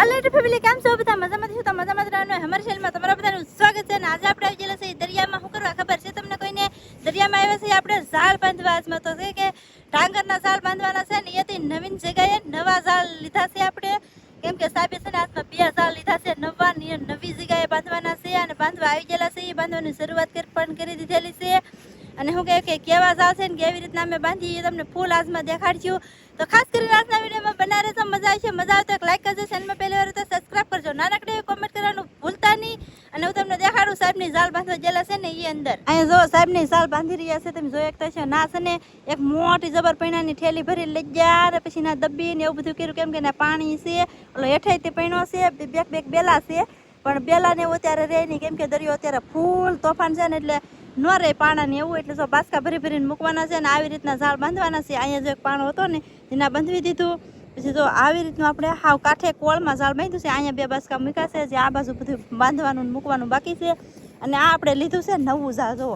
હાલો family કેમ છો બધા મજામાં છો તો મજામાં જ રહેવાનું અમારી ચેનલમાં તમારા બધાનું સ્વાગત છે અને આજે આપણે આવી ગયેલા છે દરિયામાં શું કરવા ખબર છે તમને કોઈને દરિયામાં આવ્યા છે આપણે ઝાડ બાંધવા આજમાં તો છે કે ટાંગરના ઝાડ બાંધવાના છે ને એથી નવીન જગ્યાએ નવા ઝાડ લીધા છે આપણે કેમ કે સાહેબે છે ને આજમાં 2 ઝાડ લીધા છે નવી જગ્યાએ બાંધવાના છે અને બાંધવા આવી ગયેલા છે એ બાંધવાની શરૂઆત પણ કરી દીધેલી છે અને હું કહે કે કેવા ઝાડ છે ને કેવી રીતના અમે બાંધીએ તમને ફૂલ આજમાં દેખાડશું તો ખાસ કરીને આજના વિડીયોમાં બના રહેજો મજા આવશે મજા આવે તો એક લાઈક કરજો ચેનલમાં પહેલી વાર તો સબસ્ક્રાઇબ કરજો નાનકડી કોમેન્ટ કરવાનું ભૂલતા નહીં અને હું તમને દેખાડું સાહેબની ઝાડ બાંધવા ગયેલા છે ને એ અંદર અહીંયા જો સાહેબની ઝાડ બાંધી રહ્યા છે તમે જોઈ શકતા છો ના છે ને એક મોટી જબર પૈણાની થેલી ભરી લઈ ગયા અને પછી ના દબ્બી ને એવું બધું કર્યું કેમ કે ના પાણી છે ઓલો હેઠાઈ તે પૈણો છે બે બેલા છે પણ બેલા ને એવું અત્યારે રહે નહીં કેમ કે દરિયો અત્યારે ફૂલ તોફાન છે ને એટલે ન રહે પાણા ને એવું એટલે જો બાસકા ભરીને મૂકવાના છે ને આવી રીતના ઝાડ બાંધવાના છે અહીંયા જો એક પાણો હતો ને એના બાંધવી દીધું પછી જો આવી રીતનું આપણે હાવ કાંઠે કોળમાં ઝાડ બાંધ્યું છે અહીંયા 2 બાસકા મૂક્યા છે જે આ બાજુ બધું બાંધવાનું મૂકવાનું બાકી છે અને આ આપણે લીધું છે નવું ઝાડ જો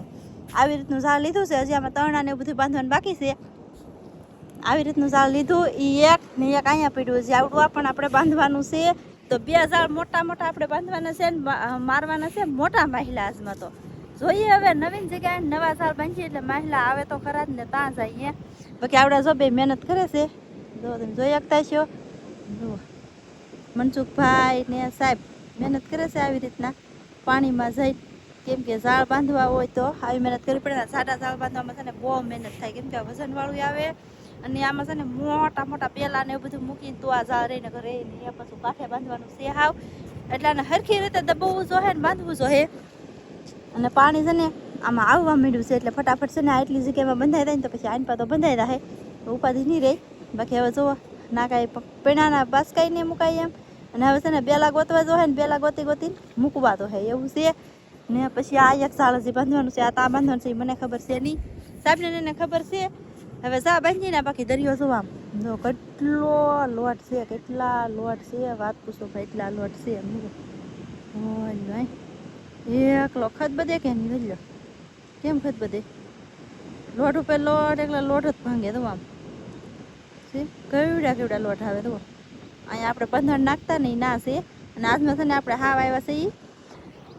આવી રીતનું ઝાડ લીધું છે હજી આમાં તરણા ને એવું બધું બાંધવાનું બાકી છે આવી રીતનું ઝાડ લીધું એ એક ને એક અહીંયા પડ્યું છે આવડું આ પણ આપણે બાંધવાનું છે તો 2 ઝાડ મોટા આપણે બાંધવાના છે ને મારવાના છે મોટા મહિલા આજમાં તો જોઈએ હવે નવીન જગ્યાએ નવા ઝાડ બાંધીએ એટલે મહિલા આવે તો ખરા જ ને ત્યાં જઈએ બાકી આવડે જો બે મહેનત કરે છે જો તમે જોઈ શકતા છો જુઓ મનસુખભાઈ ને સાહેબ મહેનત કરે છે આવી રીતના પાણીમાં જઈ કેમ કે ઝાડ બાંધવા હોય તો આવી મહેનત કરવી પડે સાડા ઝાડ બાંધવામાં છે ને બહુ મહેનત થાય કેમ કે વજનવાળું આવે અને આમાં છે ને મોટા પેલા ને એવું બધું મૂકીને તો આ ઝાડ રહીને ઘરે ને એ પછી કાંઠે બાંધવાનું છે હાવ એટલે આને હરખી રીતે દબાવવું જોઈએ ને બાંધવું જોઈએ અને પાણી છે ને આમાં આવવા માંડ્યું છે એટલે ફટાફટ છે ને આટલી જગ્યામાં બંધાઈ જાય ને તો પછી આઈન પા તો બંધાઈ રહે તો ઉપાધિ નહીં રહી બાકી હવે જુઓ ના કાંઈ પૈણાના બાસકાઈ ને મુકાય એમ અને હવે છે ને બેલા ગોતવા જો ને બેલા ગોતી મૂકવા તો હે એવું છે ને પછી આ એક સાળ જે બાંધવાનું છે આ તા બાંધવાનું છે મને ખબર છે નહીં સાહેબને એને ખબર છે હવે જા બાંધી ને બાકી દરિયો જોવા જો કેટલો લોટ છે કેટલા લોટ છે વાત પૂછો ભાઈ એટલા લોટ છે હોય એકલો ખત બધે કે નહીં લો કેમ ખત બધે લોટ ઉપર લોટ એકલા લોટ જ ભાંગે તો આમ છે કેવડા લોટ આવે તો અહીંયા આપણે બંધણ નાખતા નહીં ના છે અને આજમાં છે ને આપણે હાવ આવ્યા છે એ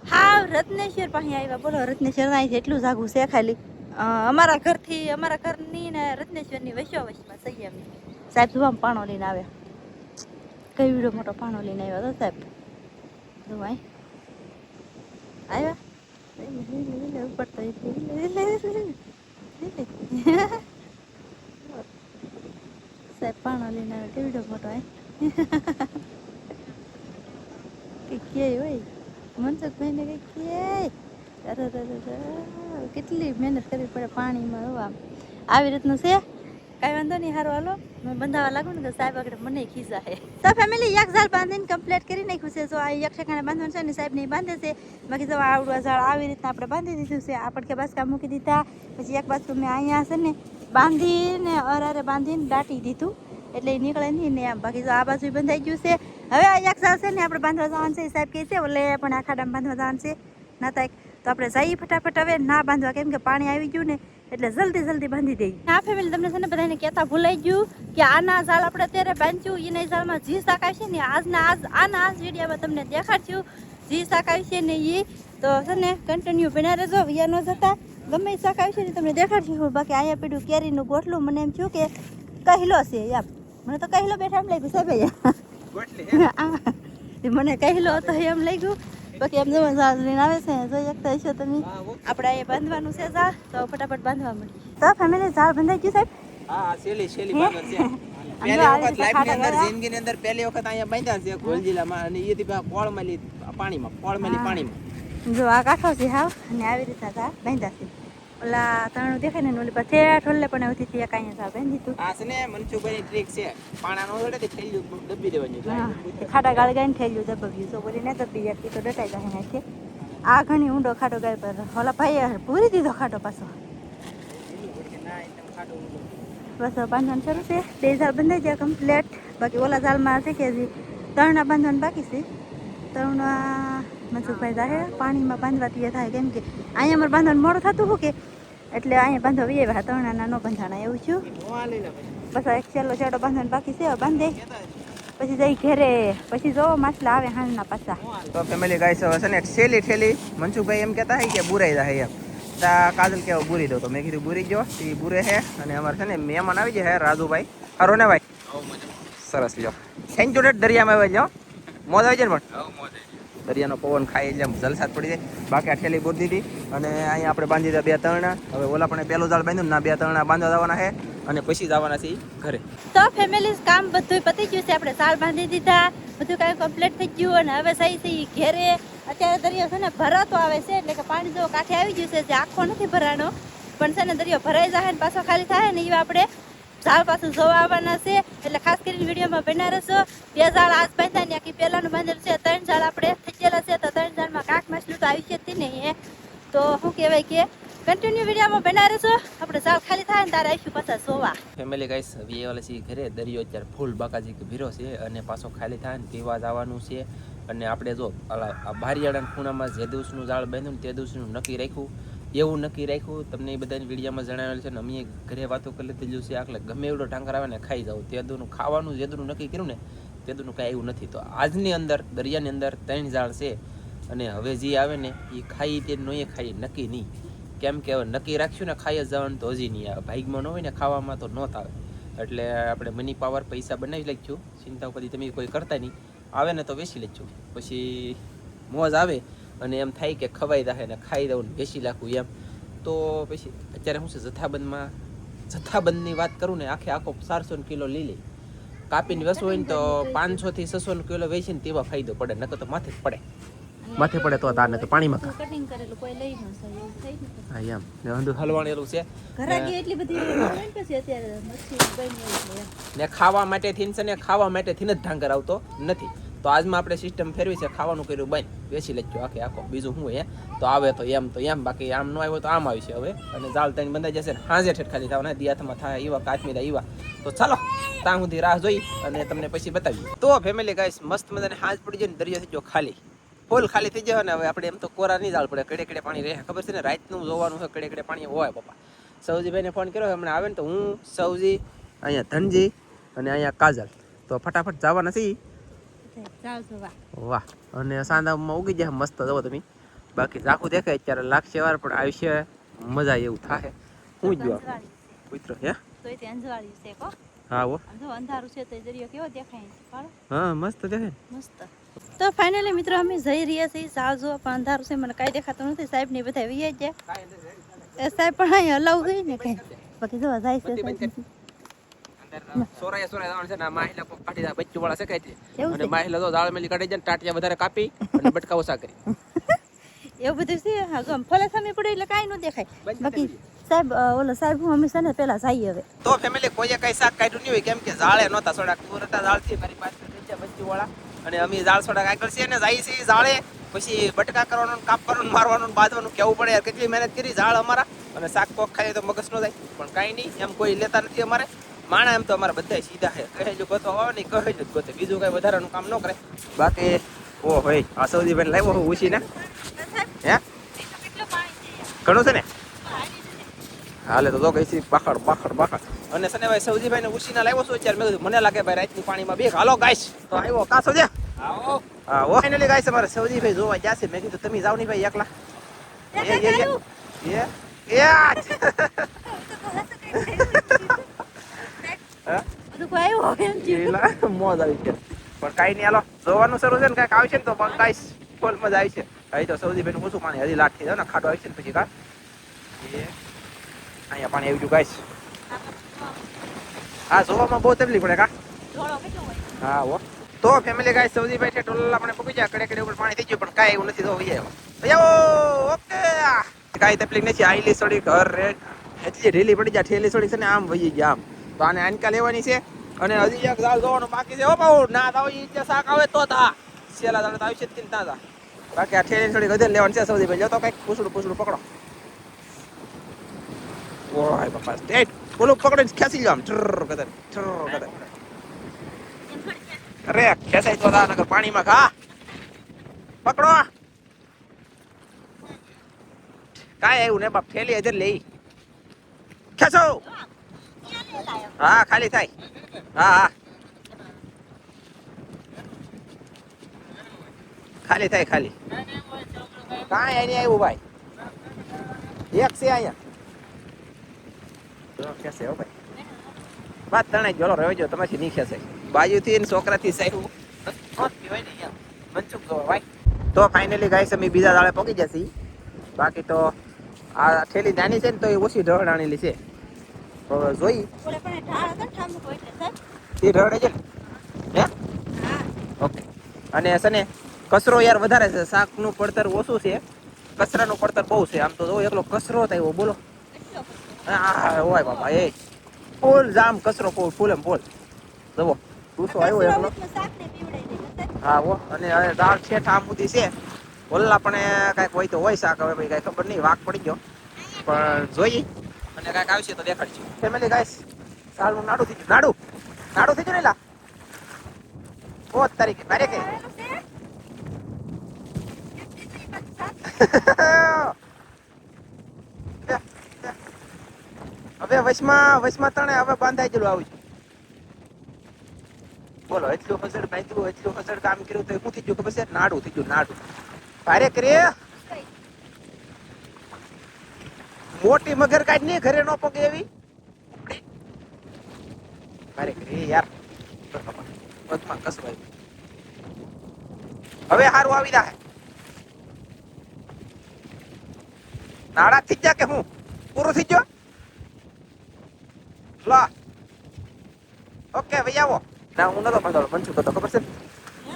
હાવ રત્નેશ્વર પાસે આવ્યા બોલો રત્નેશ્વર અહીં એટલું જાગું છે ખાલી અમારા ઘરની ને રત્નેશ્વરની વચ્ચોવચમાં સહી એમ સાહેબ જોવા પાણો લઈને આવ્યા કેવડો મોટો પાણો લઈને આવ્યા તો સાહેબ જોવા આવ્યા ઉપર તો સાહેબ પાણો લઈને આવે કેવડો મોટો કઈ કે હોય મનસુખભાઈ ને કઈ કે અરે કેટલી મહેનત કરવી પડે પાણીમાં હવા આવી રીતનું છે કાંઈ વાંધો નહીં સારું હાલો હું બંધાવા લાગુ ને તો સાહેબ આગળ મને ખીસા છે તો ફેમિલી એક ઝાડ બાંધીને કમ્પ્લીટ કરી નાખ્યું છે જો આ એક ઠેકાણે બાંધવાનું છે ને સાહેબ નહીં બાંધે છે બાકી જો આવડું ઝાડ આવી રીતના આપણે બાંધી દીધું છે આ પડકે બાસકા મૂકી દીધા પછી એક બાજુ મેં અહીંયા છે ને બાંધીને અરારે બાંધીને દાટી દીધું એટલે એ નીકળે નહીં ને આમ બાકી જો આ બાજુ બંધાઈ ગયું છે હવે આ એક ઝાડ છે ને આપણે બાંધવા જવાનું છે સાહેબ કહે છે ઓલે પણ આ ખાડામાં બાંધવા જવાનું છે ના થાય તો આપણે જઈએ ફટાફટ હવે ના બાંધવા કેમ કે પાણી આવી ગયું ને એટલે જલ્દી બાંધી દઈએ આ ફેમિલી તમને છે ને બધાને કહેતા ભૂલાઈ ગયું કે આના ઝાડ આપણે અત્યારે બાંધ્યું એના ઝાડમાં જી શાક આવશે ને આના વિડીયોમાં તમને દેખાડશું જી શાક આવશે ને એ તો છે ને કન્ટિન્યુ બના રહેજો યા ન જતા ગમે શાક આવશે ને તમને દેખાડશું બાકી અહીંયા પીડ્યું કેરીનું ગોઠલું મને એમ થયું કે કહેલો છે એમ મને તો કહેલો બેઠા એમ લાગ્યું સાહેબ મને કહેલો હતો એમ લાગ્યું બાકી એમ જવા ઝાડ લઈને આવે છે જોઈ શકતા હશો તમે આપણે અહીંયા બાંધવાનું છે ઝાડ તો ફટાફટ બાંધવા મળી તો ફેમિલી ઝાડ બંધાઈ ગયું સાહેબ હા શેલી બાંધર છે પહેલી વખત લાઈફની અંદર જિંદગીની અંદર પહેલી વખત અહીંયા બાંધ્યા છે ગોલ જિલ્લામાં અને એથી કોળમલી પાણીમાં જો આ કાંઠો છે હાવ અને આવી રીતના ઝાડ બાંધ્યા છે ઓલા તાણું દેખાય ને ઓલી પાસે ઠોલે પણ આવતી હતી એક અહીંયા ઝાડ બાંધી દીધું આ છે ને મનસુખભાઈની ટ્રીક છે પાણાનો ઓળે તે થેલ્યું દબી દેવાની ખાડા ગાળ ગાઈને થેલ્યું દબાવ્યું તો બોલી ને દબી એક તો ડટાઈ જાય નાખે આ ઘણી ઊંડો ખાડો ગાય પર ઓલા ભાઈ પૂરી દીધો ખાડો પાછો બસ બાંધવાનું શરૂ છે 2 ઝાડ બંધાઈ જાય કમ્પ્લેટ બાકી ઓલા ઝાડમાં છે કે હજી તરણા બાંધવાનું બાકી છે તરણા મનસુખભાઈ જાહે પાણીમાં બાંધવા તૈયાર થાય કેમ કે અહીંયા અમારે બાંધવાનું મોડું થતું હતું કે એટલે અહીંયા બાંધવા એવા તરણાના ન બંધાણા એવું છું બસ એક છેલ્લો છેડો બાંધવાનો બાકી છે બાંધે પછી જઈ ઘરે, પછી જો માછલા આવે હાંજના પાછા. તો ફેમિલી ગાઈસ હવે છે ને છેલ્લી ઠેલી મનસુખભાઈ એમ કહેતા હોય કે બુરાઈ જાય એમ. તા કાજલ કેવો બુરી દો તો મેં કીધું બુરી ગયો એ બુરે છે. અને અમારે છે ને મહેમાન આવી જાય રાજુભાઈ. સારો ને ભાઈ? સરસ લ્યો. સેન્ચુરેટ દરિયામાં આવે લ્યો. મોજ આવી જાય ને પણ દરિયાનો પવન ખાઈ એટલે જલસાત પડી જાય. બાકી આ ઠેલી બોરી દીધી અને અહીંયા આપણે બાંધી દીધા 2 તરણા. હવે ઓલા પણ પેલું જાળ બાંધ્યું ના 2 તરણા બાંધવા જવાના છે અને પછી જવાના છે ઘરે. તો ફેમિલી કામ બધું પતી ગયું છે. આપણે સાલ બાંધી દીધા, બધું કામ કમ્પ્લીટ થઈ ગયું અને હવે સહી સહી ઘેરે. અત્યારે દરિયો છે ને ભરાતો આવે છે, એટલે કે પાણી જો કાંઠે આવી ગયું છે. જે આખો નથી ભરાનો પણ છે ને દરિયો ભરાઈ જાય ને પાછો ખાલી થાય ને એ આપણે ઝાડ પાછું જોવા આવવાના છે. એટલે ખાસ કરીને વિડીયોમાં બન્યા રહેશો. 2 ઝાડ આજ બાંધ્યા ને આખી પહેલાનું બાંધેલું છે. 3 ઝાડ આપણે થઈ ગયેલા છે. તો 3 ઝાડમાં કાંક માછલું તો આવી છે જ નહીં. તો શું કહેવાય કે કન્ટિન્યુ વિડીયોમાં બન્યા રહેશો. આપણે ઝાડ ખાલી થાય ને તારે આવીશું પાછા જોવા. ફેમિલી ગાઈસ હવે વાલે છે ઘરે. દરિયો અત્યારે ફૂલ બાકાજી ભીરો છે અને પાછો ખાલી થાય ને પીવા જવાનું છે. અને આપણે જો આ બારિયાળાના ખૂણામાં જે દિવસનું ઝાડ બાંધ્યું ને તે દિવસનું નક્કી રાખ્યું, એવું નક્કી રાખ્યું. તમને એ બધાની વિડીયોમાં જણાવેલ છે ને અમે ઘરે વાતો કરી લીધેલું છે. આખલે ગમે એવડો ટાંકર આવે ને ખાઈ જાવ. તે દૂનું ખાવાનું જે દૂનું નક્કી કર્યું ને તે દૂનું કાંઈ એવું નથી. તો આજની અંદર દરિયાની અંદર 3 ઝાડ છે અને હવે જે આવે ને એ ખાઈ તે નહીં ખાઈ નક્કી નહીં. કેમ કે હવે નક્કી રાખ્યું ને ખાઈ જ જવાનું તો હજી નહીં આવે. ભાગમાં ન હોય ને ખાવામાં તો નહોત આવે. એટલે આપણે મની પાવર પૈસા બનાવી લખ્યું. ચિંતા પછી તમે કોઈ કરતા નહીં. આવે ને તો વેચી લેજો. પછી મોજ આવે અને એમ થાય કે ખવાઈ જાય ને ખાઈ દઉં ને વેચી નાખું એમ. તો પછી અત્યારે શું છે જથ્થાબંધની વાત કરું ને આખો 400 કિલો લઈ લે. કાપીને વેચવું હોય ને તો 500 થી 600 કિલો વેચીને તેવા ફાયદો પડે. નકર તો માથે જ પડે. માથે પડે તો તાર ને તો પાણીમાં કટિંગ કરેલું કોઈ લઈ ન શકે એવું થઈ ગયું. હા એમ ને અંદુ હલવાણેલું છે. ઘરાકી એટલી બધી હોય ને પછી અત્યારે મચ્છી બની એટલે ને ખાવા માટે થીન છે ને ખાવા માટે થીન જ ઢાંકર આવતો નથી. તો આજમાં આપણે સિસ્ટમ ફેરવી છે. ખાવાનું કર્યું બંધ વેચી લેજો આખો. બીજું શું હોય તો આવે તો એમ બાકી આમ ન આવ્યો તો આમ આવી છે હવે. અને જાળ તઈને બંધાઈ જશે ને હાજે ઠેઠ ખાલી થવાના દિયાથમાં થાય એવા કાચમીરા એવા. તો ચાલો ત્યાં સુધી રાહ જોઈ અને તમને પછી બતાવીએ. તો ફેમિલી ગાઈસ મસ્ત મજાને હાજ પડી જાય ને દરિયો થઈ ગયો ખાલી. ફૂલ ખાલી થઈ જાય ને હવે આપણે એમ તો કોરા નહીં જાળ પડે. કડે કડે પાણી રહે ખબર છે ને. રાતનું જોવાનું છે. કડે કડે પાણી હોય પપ્પા. સૌજીભાઈને ફોન કર્યો હમણાં આવે ને તો હું સૌજી અહીંયા ધનજી અને અહીંયા કાજલ તો ફટાફટ જવાના છીએ. વાહ અને સાંધામાં ઉગી જાય મસ્ત જવો તમે. બાકી ઝાખું દેખાય અત્યારે લાગશે વાર પણ આવશે મજા એવું થાય. હું જ પુત્ર હે તો તે અંજવાળી છે કો. હા હો જો અંધારું છે તો દરિયો કેવો દેખાય છે. હા મસ્ત દેખાય મસ્ત. તો ફાઇનલી મિત્રો અમે જઈ રહ્યા છીએ. સાવ જો પણ અંધારું છે મને કાંઈ દેખાતું નથી. સાહેબ ને બધા વી જ એ સાહેબ પણ અહીં હલાવ ગઈ ને કઈ બાકી જો જાય છે. સોરાય જવાનું છે ને માહિલા કો કાઢી દા બચ્ચું વાળા શેકાય છે. અને માહિલા તો દાળ મેલી કાઢી જાય ટાટિયા વધારે કાપી અને બટકા ઓછા કરી એવું બધું છે. હા ગમ ફલે સામે પડે એટલે કાંઈ ન દેખાય. બાકી સાહેબ ઓલો સાહેબ હું હંમેશા ને પેલા જઈએ હવે. તો ફેમિલી કોઈએ કઈ શાક કાઢ્યું નહીં હોય કેમ કે જાળે નહોતા સોડા કુરતા જાળ થી મારી પાસે બચ્ચું વાળા અને અમે જાળ સોડા આગળ છે ને જાય છે જાળે. પછી બટકા કરવાનું કાપવાનું મારવાનું બાંધવાનું કેવું પડે યાર. કેટલી મહેનત કરી જાળ અમારા. અને શાક કોક ખાઈએ તો મગજ નો જાય પણ કાંઈ નહીં એમ કોઈ લેતા નથી અમારે. માણા એમ તો અમારા બધા સીધા છે. કહેલું ગોતો આવે ને કહેલું જ ગોતે. બીજું કઈ વધારાનું કામ ન કરે. બાકી ઓ ભાઈ આ સૌજીભાઈ લાવ્યો ઉછી ને હે ઘણું છે ને હાલે તો કઈ છે બાખડ અને સને ભાઈ સૌજીભાઈ ને ઉછીના લાવ્યો છું અત્યારે. મેં કીધું મને લાગે ભાઈ રાતની પાણીમાં બે હાલો ગાઈસ તો આવ્યો કા સૌજી આવો હા ઓ ફાઇનલી ગાઈસ અમારે સૌજીભાઈ જોવા જશે. મેં કીધું તમે જાવ નહીં ભાઈ એકલા. મોજ આવી છે પણ કઈ નહીં હાલો જોવાનું શરૂ છે ને કઈક આવશે ને તો પણ ગાઈસ ફૂલ મજા આવી છે. અહીં તો સૌજીભાઈ નું ઓછું પાણી હજી લાઠી જાવ ને ખાડો આવી છે ને પછી કા અહીંયા પાણી આવી ગયું ગાઈસ. હા જોવામાં બહુ તકલીફ પડે કા. હા હો તો ફેમિલી ગાઈસ સૌજીભાઈ છે ટોલા આપણે પકડી જાય કડે કડે ઉપર પાણી થઈ ગયું પણ કાંઈ એવું નથી. તો આવો ઓકે કાંઈ તકલીફ નથી. આઈલી સોડી ઘર રેડ એટલી ઢીલી પડી જાય. ઠેલી સોડી છે ને આમ વહી ગયા આમ. તો આને આનકા લેવાની છે અને હજી એક દાળ જોવાનું બાકી છે. ઓ બાઉ ના દાવ ઈ શાક આવે તો તા સેલા દાળ આવી છે તીન તાજા. બાકી આ ઠેલી સોડી ગધેલ લેવાની છે સૌજીભાઈ. જો તો કઈક પૂછડું પકડો. ઓય બાપા સ્ટેટ બોલો પકડીને ખેંચી લો આમ ઠર કદર. અરે ખેંચાઈ તો તા નકર પાણીમાં ખા પકડો. કાંઈ આવ્યું ને બાપ થેલી હજર લઈ ખેંચો. હા ખાલી થાય. હા ખાલી થાય ખાલી કાંઈ અહીં આવ્યું ભાઈ એક છે અહીંયા જો ખેંચે હો ભાઈ વાત તણાઈ ગયો રહ્યો જો તમારી નહીં ખેંચે બાજુથી ને છોકરાથી સાહેબ મનસુખ જો ભાઈ તો ફાઇનલી ગાઈસ અમે બીજા દાડે પહોંચી જશે બાકી તો આ થેલી નાની છે ને તો એ ઓછી ઢળ આણેલી છે તો જોઈ ઓલે પણ ઢાળ હતો ઠામું કોઈ એટલે સાહેબ એ ઢળ છે ને હે હા ઓકે અને સને કચરો યાર વધારે છે શાકનું પડતર ઓછું છે કચરાનું પડતર બહુ છે આમ તો જો એકલો કચરો થાય બોલો કેટલો હા ઓય બાપા એ ફૂલ જામ કચરો ફૂલ એમ ફૂલ જવો પૂછો આવ્યો એકલો શાક ને પીવડાઈ દે સાહેબ હા ઓ અને હવે દાળ છે ઠામુદી છે ઓલા પણ કાંઈક હોય તો હોય શાક હવે ભાઈ કાંઈ ખબર નહીં વાક પડી ગયો પણ જોઈ અને કાંઈક આવશે તો દેખાડશું ફેમિલી ગાઈસ સાલનું નાડું થઈ ગયું નાડું થઈ ગયું ને લા 4 તારીખે મારે કે હવે વચમાં તણે હવે બાંધાઈ ગયેલું આવું બોલો એટલું હસડ બાંધ્યું એટલું હસડ કામ કર્યું તો શું થઈ ગયું ખબર છે નાડું થઈ ગયું નાડું ભારે કરીએ મોટી મગર કાઢ ની ઘરે નો પગે એવી ભારે કરીએ યાર પગમાં કસવાય હવે હારું આવી જાય નાડા થઈ ગયા કે હું પૂરું થઈ ગયો લા ઓકે ભાઈ આવો ના હું નતો બંધાડો બનશું તો ખબર છે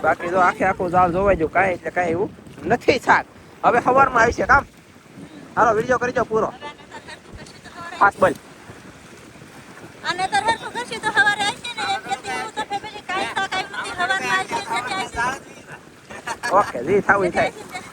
બાકી જો આખું જાળ જોવાઈ જો કાંઈ એટલે કાંઈ એવું નથી થાક હવે સવારમાં આવી છે કામ હાલો વિડીયો કરી જાઓ પૂરો ફાસ્ટ બોલ અને તો હરખું કરશું તો સવારે આવશે ને એમ કહેતી હું તો ફેમિલી કાંઈ તો કાંઈ નથી સવારમાં આવશે ઓકે જી થાવું થાય એટલે